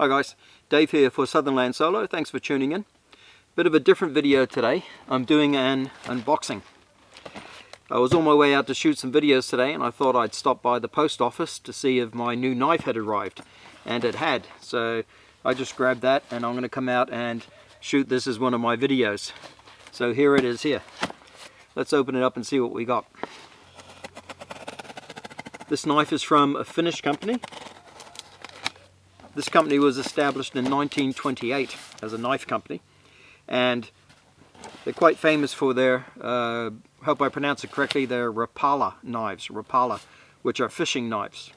Hi guys, Dave here for Southern Land Solo. Thanks for tuning in. Bit of a different video today. I'm doing an unboxing. I was on my way out to shoot some videos today and I thought I'd stop by the post office to see if my new knife had arrived, and it had. So I just grabbed that and I'm going to come out and shoot this as one of my videos. So here it is here. Let's open it up and see what we got. This knife is from a Finnish company. This company was established in 1928 as a knife company, and they're quite famous for their, hope I pronounce it correctly, their Rapala knives, Rapala, which are fishing knives.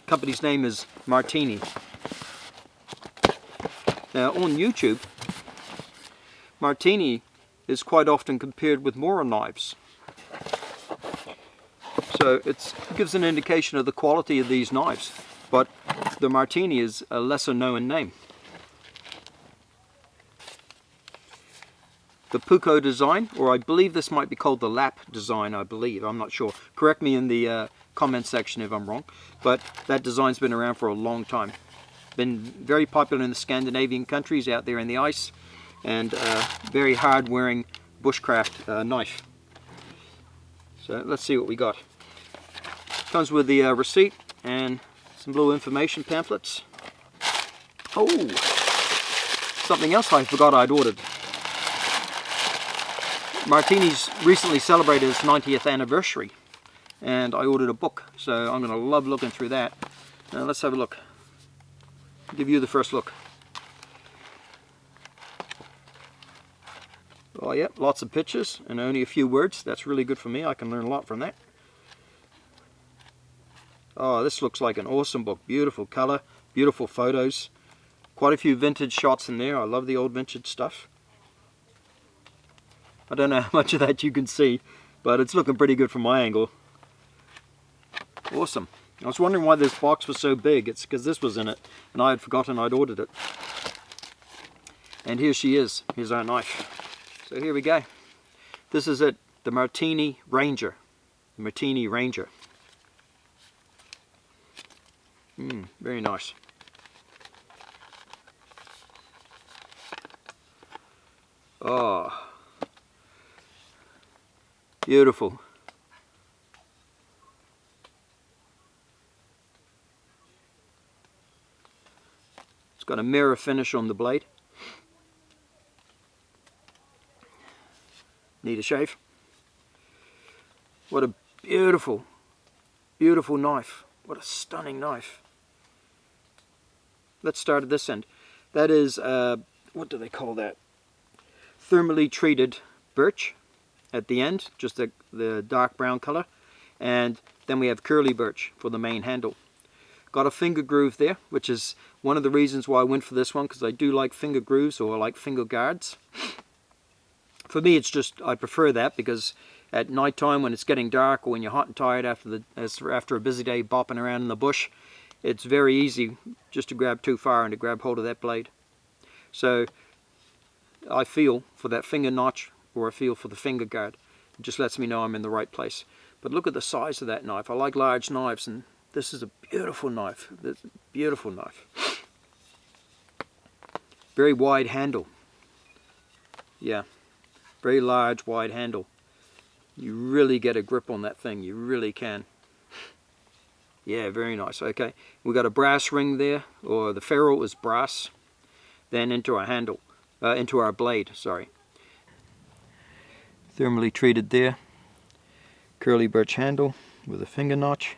Company's name is Marttiini. Now on YouTube, Marttiini is quite often compared with Mora knives. So it gives an indication of the quality of these knives. But the Marttiini is a lesser known name. The Puukko design, or I believe this might be called the lap design, I believe, I'm not sure. Correct me in the comment section if I'm wrong. But that design's been around for a long time. Been very popular in the Scandinavian countries out there in the ice, and very hard wearing bushcraft knife. So let's see what we got. Comes with the receipt and some little information pamphlets. Oh, something else I forgot I'd ordered. Marttiini's recently celebrated its 90th anniversary, and I ordered a book, so I'm going to love looking through that. Now let's have a look. I'll give you the first look. Oh yeah, lots of pictures and only a few words. That's really good for me. I can learn a lot from that. Oh, this looks like an awesome book. Beautiful color, beautiful photos. Quite a few vintage shots in there. I love the old vintage stuff. I don't know how much of that you can see, but it's looking pretty good from my angle. Awesome. I was wondering why this box was so big. It's because this was in it, and I had forgotten I'd ordered it. And here she is. Here's our knife. So here we go. This is it. The Marttiini Ranger. The Marttiini Ranger. Very nice. Oh, beautiful. It's got a mirror finish on the blade. Need a shave. What a beautiful, beautiful knife. What a stunning knife. Let's start at this end. That is, what do they call that? Thermally treated birch at the end, just the dark brown color. And then we have curly birch for the main handle. Got a finger groove there, which is one of the reasons why I went for this one, because I do like finger grooves, or I like finger guards. For me, it's just, I prefer that because at night time when it's getting dark, or when you're hot and tired after a busy day bopping around in the bush, it's very easy just to grab too far and to grab hold of that blade. So I feel for that finger notch, or I feel for the finger guard. It just lets me know I'm in the right place. But look at the size of that knife. I like large knives, and this is a beautiful knife. This is a beautiful knife. Very wide handle. Yeah, very large, wide handle. You really get a grip on that thing. You really can. Yeah, very nice. Okay, we got a brass ring there, or the ferrule is brass. Then into our handle, into our blade. Sorry. Thermally treated there. Curly birch handle with a finger notch.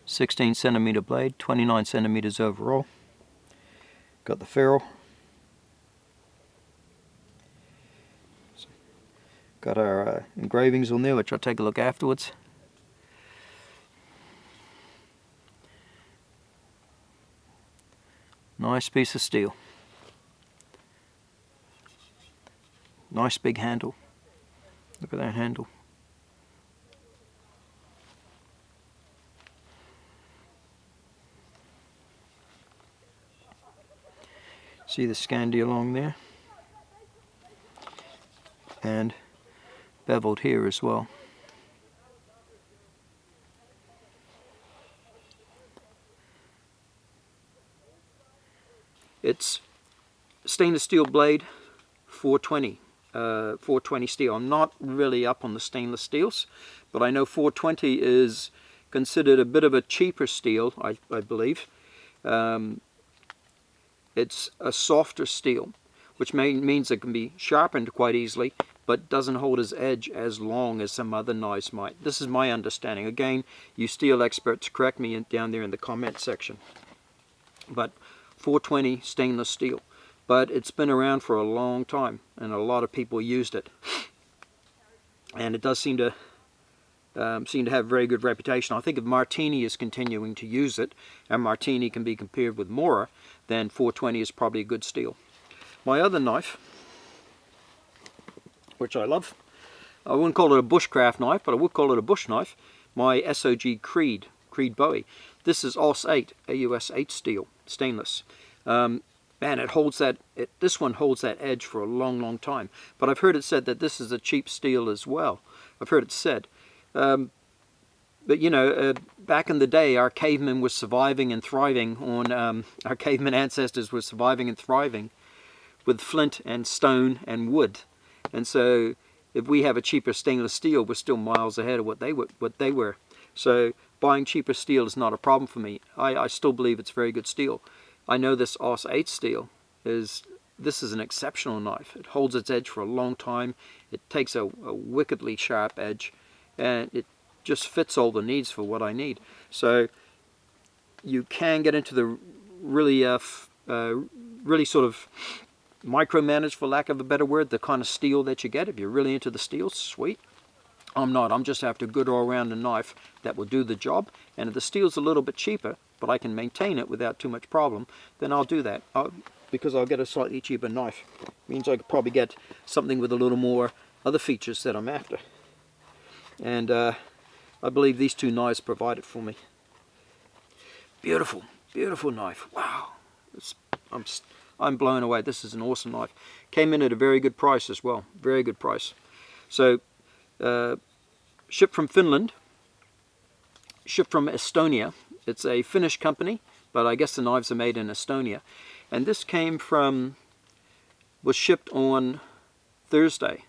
16 centimeter blade, 29 centimeters overall. Got the ferrule. Got our engravings on there, which I'll take a look afterwards. Nice piece of steel. Nice big handle. Look at that handle. See the Scandi along there? And beveled here as well. It's stainless steel blade, 420. 420 steel. I'm not really up on the stainless steels, but I know 420 is considered a bit of a cheaper steel, I believe. It's a softer steel, which means it can be sharpened quite easily, but doesn't hold its edge as long as some other knives might. This is my understanding. Again, you steel experts, correct me down there in the comment section. But 420 stainless steel. But it's been around for a long time, and a lot of people used it. And it does seem to have a very good reputation. I think if Marttiini is continuing to use it, and Marttiini can be compared with Mora, then 420 is probably a good steel. My other knife, which I love, I wouldn't call it a bushcraft knife, but I would call it a bush knife, my SOG Creed Bowie. This is AUS 8, AUS 8 steel, stainless. Man, it holds that. This one holds that edge for a long, long time. But I've heard it said that this is a cheap steel as well. I've heard it said. But you know, back in the day, our cavemen were surviving and thriving on. Our caveman ancestors were surviving and thriving with flint and stone and wood. And so, if we have a cheaper stainless steel, we're still miles ahead of what they were. So, buying cheaper steel is not a problem for me. I still believe it's very good steel. I know this AUS 8 steel is an exceptional knife. It holds its edge for a long time. It takes a wickedly sharp edge, and it just fits all the needs for what I need. So you can get into the really sort of micromanage, for lack of a better word, the kind of steel that you get. If you're really into the steel, sweet. I'm not. I'm just after a good all-round knife that will do the job. And if the steel's a little bit cheaper, but I can maintain it without too much problem, then I'll do that. Because I'll get a slightly cheaper knife. It means I could probably get something with a little more other features that I'm after. And I believe these two knives provide it for me. Beautiful, beautiful knife. Wow. I'm blown away. This is an awesome knife. Came in at a very good price as well. Very good price. So, shipped from Finland. Shipped from Estonia. It's a Finnish company, but I guess the knives are made in Estonia. And this was shipped on Thursday.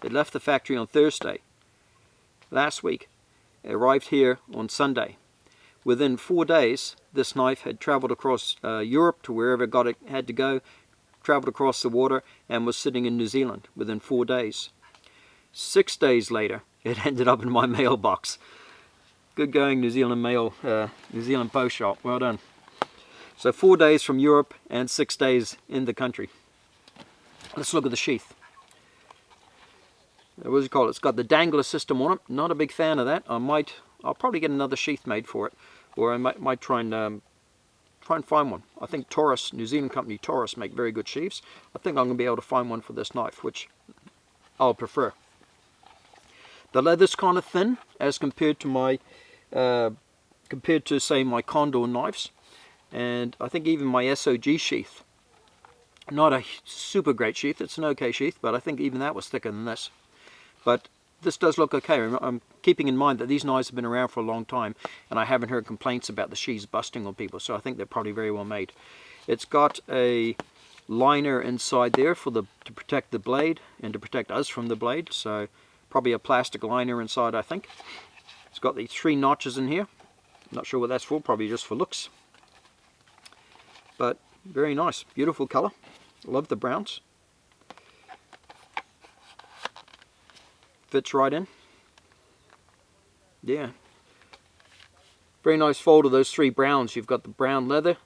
It left the factory on Thursday last week. It arrived here on Sunday. Within 4 days, this knife had traveled across Europe to wherever it had to go, traveled across the water, and was sitting in New Zealand within 4 days. 6 days later, it ended up in my mailbox. Good going, New Zealand mail, New Zealand post shop. Well done. So 4 days from Europe and 6 days in the country. Let's look at the sheath. What does it call it? It's got the dangler system on it. Not a big fan of that. I'll probably get another sheath made for it, or I might try and find one. I think Taurus, New Zealand company Taurus, make very good sheaths. I think I'm going to be able to find one for this knife, which I'll prefer. The leather's kind of thin as compared to say my Condor knives, and I think even my SOG sheath, not a super great sheath, it's an okay sheath, but I think even that was thicker than this. But this does look okay. I'm keeping in mind that these knives have been around for a long time, and I haven't heard complaints about the sheaths busting on people, so I think they're probably very well made. It's got a liner inside there to protect the blade and to protect us from the blade, so probably a plastic liner inside, I think. It's got the 3 notches in here. Not sure what that's for, probably just for looks. But very nice, beautiful color. Love the browns. Fits right in. Yeah. Very nice fold of those 3 browns. You've got the brown leather,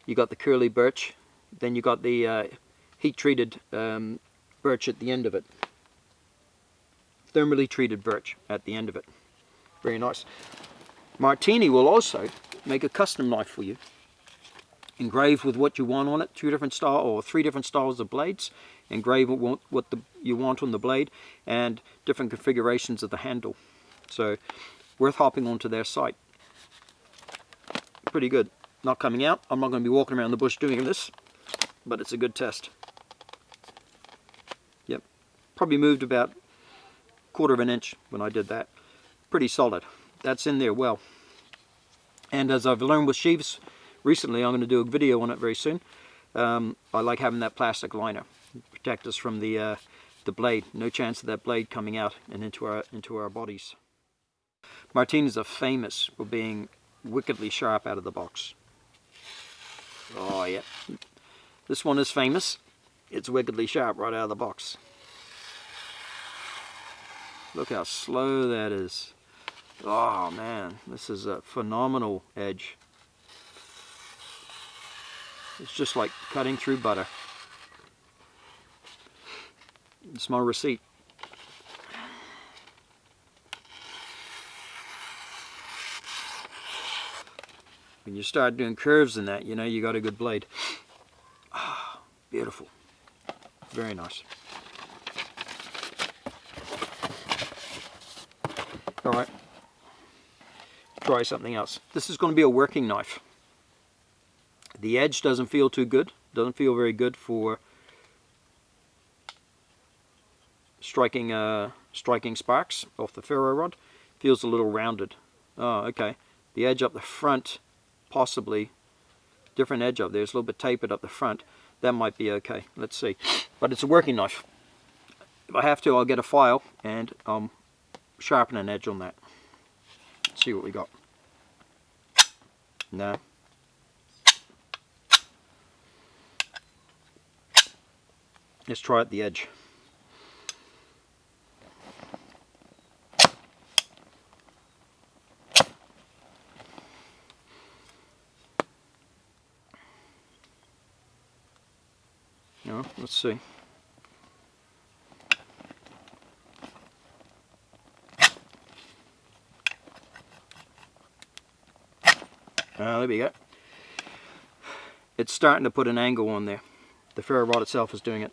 you got the curly birch, then you got the heat-treated birch at the end of it. Thermally treated birch at the end of it. Very nice. Marttiini will also make a custom knife for you, engraved with what you want on it, 3 different styles of blades, engrave what you want on the blade, and different configurations of the handle. So, worth hopping onto their site. Pretty good. Not coming out. I'm not going to be walking around the bush doing this, but it's a good test. Yep. Probably moved about 1/4 of an inch when I did that. Pretty solid. That's in there well. And as I've learned with sheaths recently, I'm going to do a video on it very soon. I like having that plastic liner. Protect us from the blade. No chance of that blade coming out and into our bodies. Marttinis are famous for being wickedly sharp out of the box. Oh yeah. This one is famous. It's wickedly sharp right out of the box. Look how slow that is. Oh man, this is a phenomenal edge. It's just like cutting through butter. It's my receipt. When you start doing curves in that, you know you got a good blade. Ah, beautiful. Very nice. Alright, try something else. This is going to be a working knife. The edge doesn't feel too good. Doesn't feel very good for striking sparks off the ferro rod. Feels a little rounded. Oh, okay. The edge up the front, possibly different edge up there. It's a little bit tapered up the front. That might be okay. Let's see. But it's a working knife. If I have to, I'll get a file and sharpen an edge on that. Let's see what we got. No. Let's try at the edge. No, let's see. There we go. It's starting to put an angle on there. The ferro rod itself is doing it.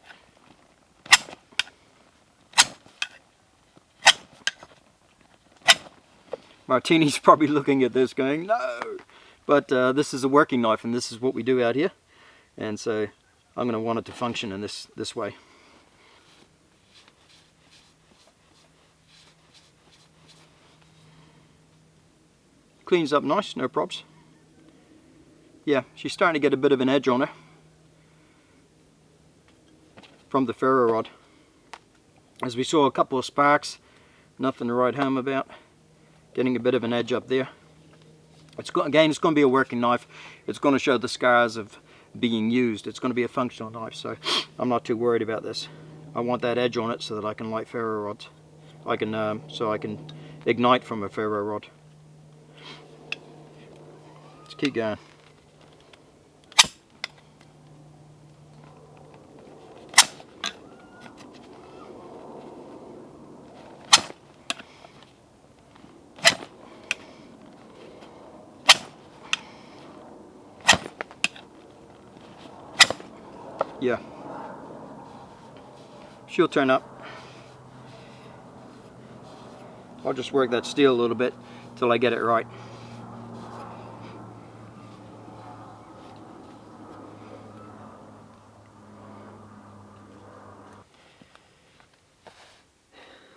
Marttiini's probably looking at this going, no! But this is a working knife and this is what we do out here. And so I'm going to want it to function in this way. Cleans up nice, no probs. Yeah, she's starting to get a bit of an edge on her from the ferro rod. As we saw, a couple of sparks, nothing to write home about. Getting a bit of an edge up there. Again, it's going to be a working knife. It's going to show the scars of being used. It's going to be a functional knife, so I'm not too worried about this. I want that edge on it so that I can light ferro rods. So I can ignite from a ferro rod. Let's keep going. Yeah, she'll turn up. I'll just work that steel a little bit till I get it right.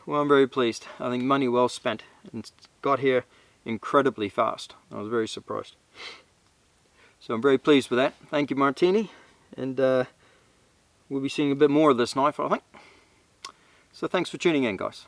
Well, I'm very pleased. I think money well spent, and got here incredibly fast. I was very surprised. So I'm very pleased with that. Thank you, Marttiini, and we'll be seeing a bit more of this knife, I think. So thanks for tuning in, guys.